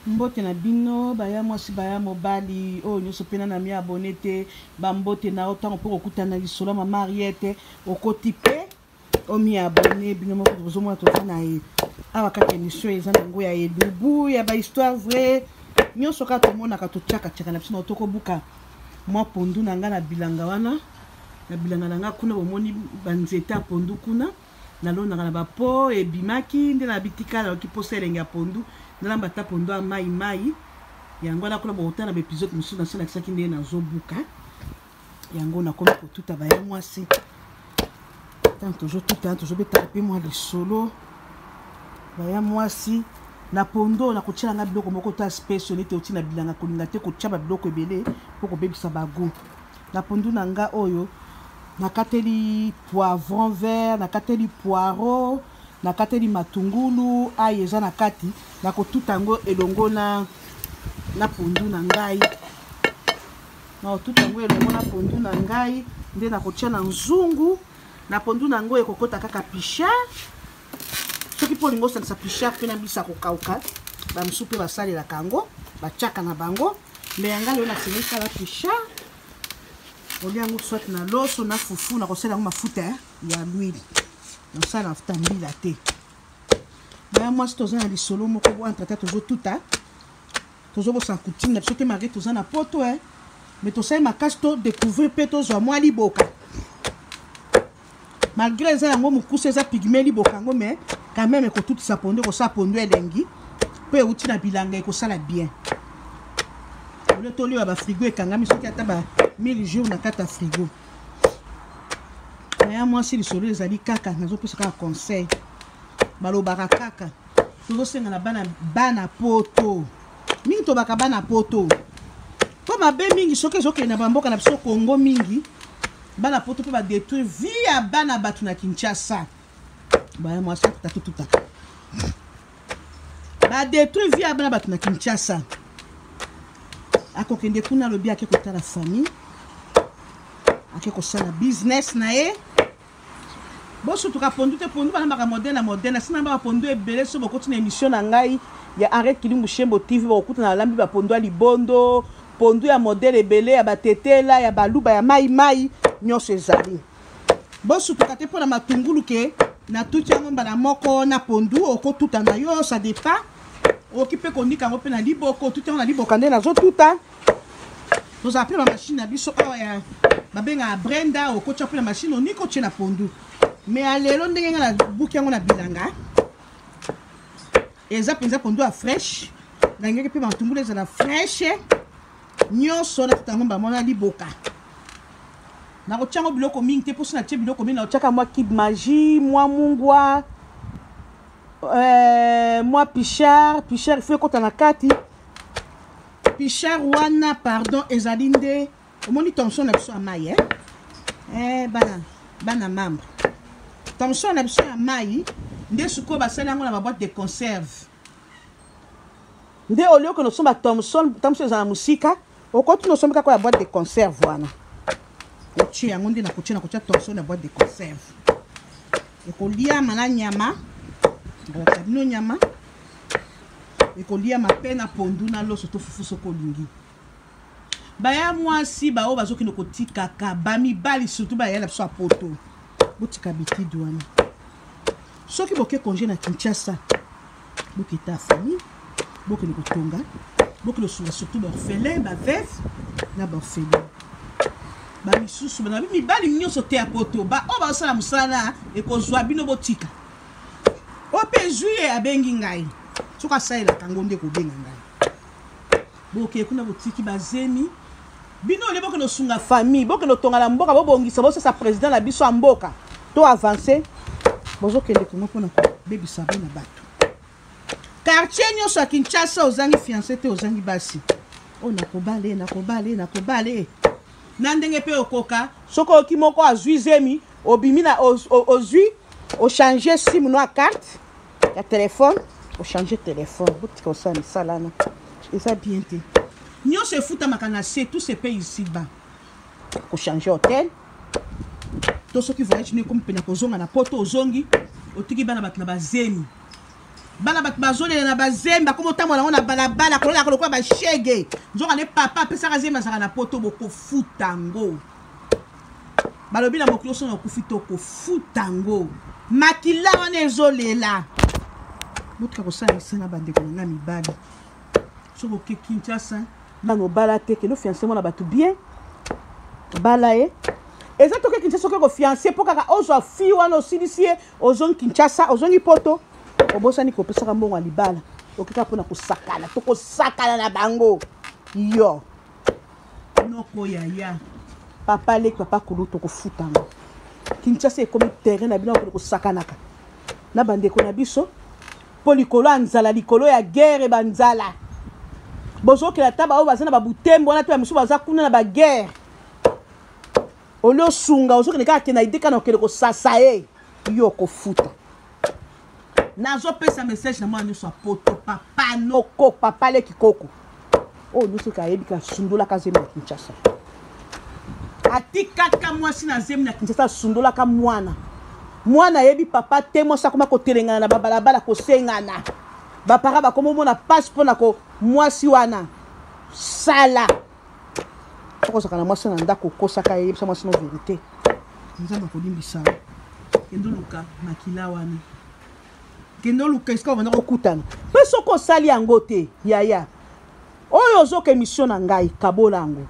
Mbote na bino baya mwasi baya mobali o nyoso pena na mi abonné te ba mbote na autant pour okutana lisolo mama Mariette okoti pe o mi abonné bino moko bozomwa to na e awa kaka émission eza na ngo ya elubu ya ba histoire vraie nyoso ka tomona ka to tchaka tchaka na biso na toko buka mwa pondu na nga na bilanga wana na bilanga na nga kuna bomoni banzeta pondu kuna na lona na ba po e bimaki nde na bitika na ki poselenge ya pondu na mbata pondo a mai yango na kuna bota na episode musu na sala kisaki nde na zobuka yango na komi ko tuta ba ya mwasi tant toujours beta pe moi le solo ba ya mwasi na pondo na kotiela nga biloko moko ta special te otina bilanga kolinga te ko tchaba biloko ebele poko bebisa bago na pondo na nga oyo na kateli poivron vert na kateli poireau na kateli matungulu ayeza na kati na kotuta ngo elongo na pondu na ngai na kotuta ngo elongo na pondu na ngai nde na kotia na nzungu na pondu na ngo ekokota kaka pichard soki po lingo salisa pichard pe na bisa kokauka ba msu pe basalela kango bachaka na bango me yanga leo na senisa la pichard oliango soit na loso na fufu na kosela ngo mafuta ya l'huile na sala mafuta mbila te ba moi si toza na lisolo moko bo entre tozo tuta tozo bo sans coutume na biso te mari toza na poto mais to sai makasi to découvrir pe tozwa mwa liboka malgré ça yango mokuse eza pigme liboka ngo mais quand même ko tout sa pondo ko sa pondo elengi pe uti na bilanga ko sala bien le toli ba frigo ekangami soki ata ba 1000 jours na kata frigo ya moi si lisolo ezali kaka nazo pesa ka conseil balobaka kaka tozosenga na bana poto mingi to baka bana poto po mabe mingi soki ezokende na bamboka na biso Congo mingi bana poto pe ba détruire vie ya bana batu na Kinshasa baya mwasi tuta ba détruire vie ya bana batu na Kinshasa akokende kuna lobi akekota la famille akekosala business na ye boso tuka pondu te pondu bana maka moderne sina ba pondu ebele so bokoti na émission na ngai ya Arrête Kilimbu Shembo TV bokuta na lambi ba pondu ali bondo pondu ya modèle ebele ya batetela ya baluba ya mai nyonso ezali boso tuka te pona matungulu ke na tuti yango bana moko na pondu okotuta na yo ça dépend okipe konika ngo pe na liboko tuti yango na liboka nde nazo tuta nous appelons la machine à biso ya babenga Brenda okotia pe na machine oniko tie na pondu mais alelo ndenge na buki yango na bilanga eza penza pondu a fresh ngenge pe matungulu eza na fresh nyonso na tutango ba mona liboka na kotia ngo biloko mingi te poso na tie biloko mingi na kotia mwa kib magie mwa mungwa mwa pichard faut kota na kati pichard wana pardon ezali nde omoni tension na biso ya mai bana membre tension na biso ya mai nde suko basali yango na ba boîte de conserve nde olio que nosomba tension ezala musika okoti nosomba kaka ya boîte de conserve wana otie yango nde na kotia tension na boîte de conserve ekoliama na nyama bino nyama ekoliama pe na pondu na loso to fufu soko lingi baya mwasi bao bazokende kotikaka bamibali surtout baya na biso apoto botika bitidi wana soki boke congé na Kinshasa bokita famille bokende kotonga bokende sunga surtout baorphelin baveuve na baorphelin bamisusu bana mibali nyonso te apoto ba o basala musala ekozwa bino botika ope juye abengi ngai soka saela kango nde kobenga ngai boke kuna botiki bazemi bino le boke no sunga famille boke no tonga na mboka bobongisa boso sa président la biso mboka to avancer bozo kende ko mpona ko bebi sabe na bato quartier nyonso ya Kinshasa ozangi fiancé te ozangi basi o nakobale na ndenge pe okoka soko okimoko azwi zemi obimi na ozwi o changer sim no carte ya téléphone o changer téléphone botika osala misalana eza bien te nyonso efutamaka na se tous ces pays ici-bas ko changer hôtel to soki voyage ne comme pena kozonga na poto ozongi otiki bana bato na bazemi bala bat bazole na bazemba comme autant mona na balabala kolona kolokwa ba shege nzoka ne papa pesa kazemba saka na poto boko futango balobi na mokilo so na kufito ko futango makila wana ezolela botka kosala isana bandeko na mibali soko ke Kinshasa na no bala te ke no fiancé mona batu bien bala e eza toke Kinshasa ko fiancé po kaka ozo fi wana osilisie ozon Kinshasa ozongi poto obosani ko pesa mbongo libala okika pona kusakala toko sakala na bango yo noko yaya papa le papa kulu toko futanga Kinshasa comme terrain na bino ko sakanaka na bandeko na biso po likolo anzala likolo ya guerre banzala bozo ke la taba o bazana ba butembo na to misu baza kuna na ba guerre olio sunga ozo ke ka na ideka na okele ko sasae yo ko futa nazo pesa message na mwana so poto papa noko papa le kikoko o nusu ka yebi ka sundola ka zemi na Kinshasa atika ka mwasi na zemi na Kinshasa sundola ka mwana yebi papa temo sa kuma ko telengana na babalabala ko sengana ba para ba komo mona passeport na ko mwasi wana sala ko saka na mwasi na ndako ko saka yebi sa mwasi no vérité nzamba ko limbisa endo luka makila wana kendo luka iska wana ko kutana peso ko sali yango te yaya oyo zo ke mission na ngai kabola yango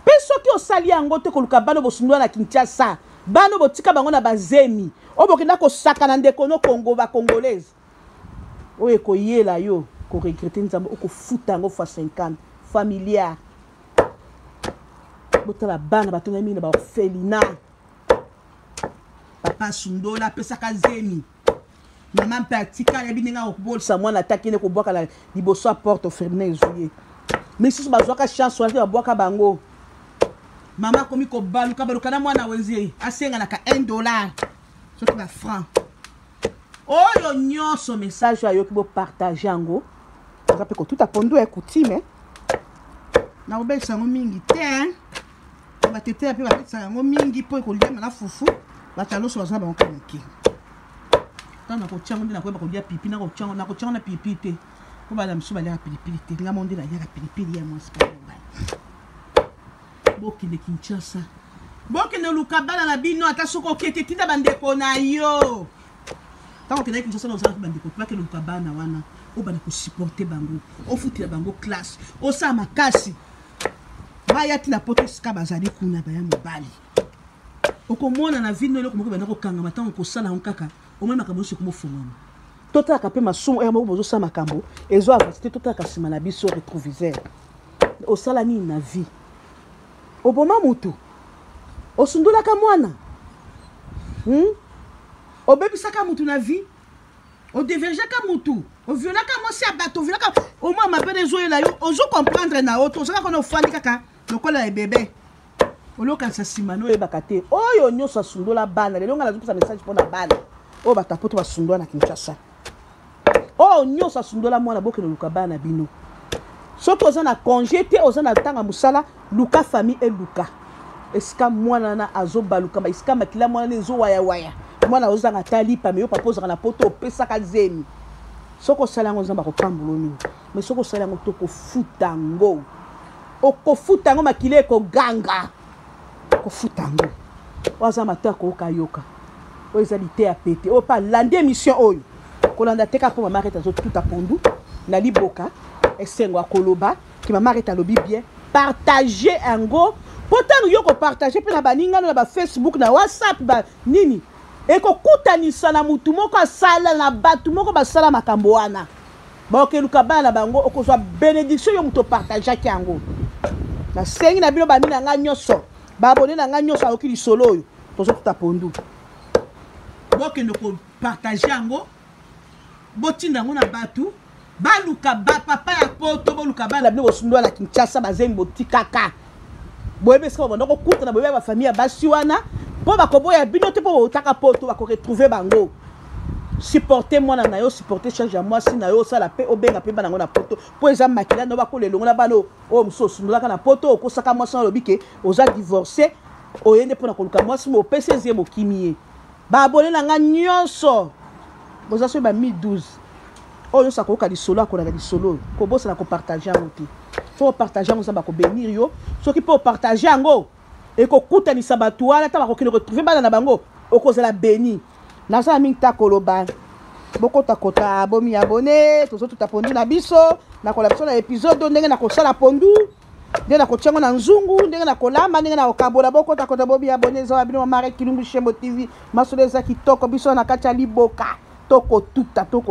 peso ki osali yango te ko luka bano bosundwa na Kinshasa bano botika bango na bazemi obokenda ko saka na ndeko no Congo ba congolaise oye ko yela yo ko regretter nzambo ko futa ngo fa 50 familiar botala bana batonga mine ba felina papa sundola pesa kazemi maman pratika ya bininga okubolisa mwana takine ko boka la liboso a porte fermée ezuye mais si bazwaka chance wala boka bango mama komi ko baluka baluka na mwana wenzie asenga na ka $1 soki ba franc oyo nyonso message ayo ki bo partager yango ngape ko tout apondo e coutume na obesa ngo mingi te ba tete ape ba tsa ngo mingi po ko lia na fufu ba talo so za ba nkoki tana ko tsango ndina ko ba ko lia pipi na ko tsango na pipi te ko ba la msu ba lia pilipili te ngamo ndina ya pilipili ya mwasi pa ba boki de Kinshasa boki ne lukabala na bino ata soko kete tinda bandeko na yo tango ke na Kinshasa na ozala bandeko kwa ke lukabana wana o bana ko supporter bango o futila bango classe o sa makasi ba ya tina poto ska bazali kuna ba ya mobali o ko mona na vino le ko mo bana ko kanga matango ko sala onkaka o mema ka boso ko mo fungama tota ka pe masumu e mo bozo sa makambo ezo avasite tota ka sima na biso rétroviseur o sala ni na vie oboma mutu osundulaka mwana obebisaka mutu na vie odevergaka mutu oviolaka mwasi ya bato oviolaka omwa mapene ezoyela yo ozo comprendre na oto ozaka kona ofandi kaka lokola ebebe olokanisa nsima na oyebaka te oyo nyonso asundola bana lelo nga nazopesa message mpona bana oyo bato apoto basundola na Kinshasa oyo nyonso asundola mwana bokende luka bana bino soki oza na congé te oza na ntanga mosala luka famille e luka esika mwana na azobaluka esika makila mwana na ezowayawaya mwana ozanga talipa me yo papa ozaka na poto opesaka zemi soki osala yango nzambe akopambola mingi mais soki osala yango to kofuta yango okofuta yango makila ekoganga kofuta yango oyo aza mato akoyoka yoka oyo eza lite ya pete oyo pa landi émission oyo kolanda te kaka mpo mama arete azotuta pondu na liboka esengo akoloba ki mama arete alobi bien partager yango po ntango yo kopartage mpe na baningano na bafacebook na whatsapp banini ekokutanisa na mutu moko asala na bato moko basala makambo wana baokeluka bana na bango okozwa bénédiction yo mutu opartageaki yango nasengi na bino bami na nga nyonso baabone na nga nyonso ayoki lisolo oyo tozokuta pondu bokende kopartage yango botinda yango na bato baluka bapapa ya poto boluka bana na bino bosundwa na Kinshasa bazembi botikaka boyebe esika babanda kokutana boyeba bafamille ya basi wana mpo bakoboya bino te mpo botaka poto bakoretrouve bango supporter mwana na yo supporter charge ya mwasi na yo osala mpe obenga mpe bana yango na poto mpo eza makila no bakola elongo na bana oyo mosu osundolaka na poto okosaka mwasi na olobi ke oza divorce oyende mpo na koluka mwasi mo opesi ezi ye mokimi ye baabone na nga nyonso boza so ba 1012 oyo nyonso akoyoka lisolo akolaka lisolo kobosana kopartage yango te fo partage yango nzambe akobénir yo soki mpe opartage yango ekokutanisa bato wana ata bakokende retrouve bana na bango okozala béni nazala mingi ta koloba bokotakota bomi abone tozotuta pondu na biso nakola biso na épisode ndenge nakosala pondu ndenge nakotiango na nzungu ndenge nakolamba ndenge nakokabola bokotakota bomi abone ezawa bino Mama Kilungu Shembo TV masolo eza kitoko biso na kati ya liboka tokotuta toko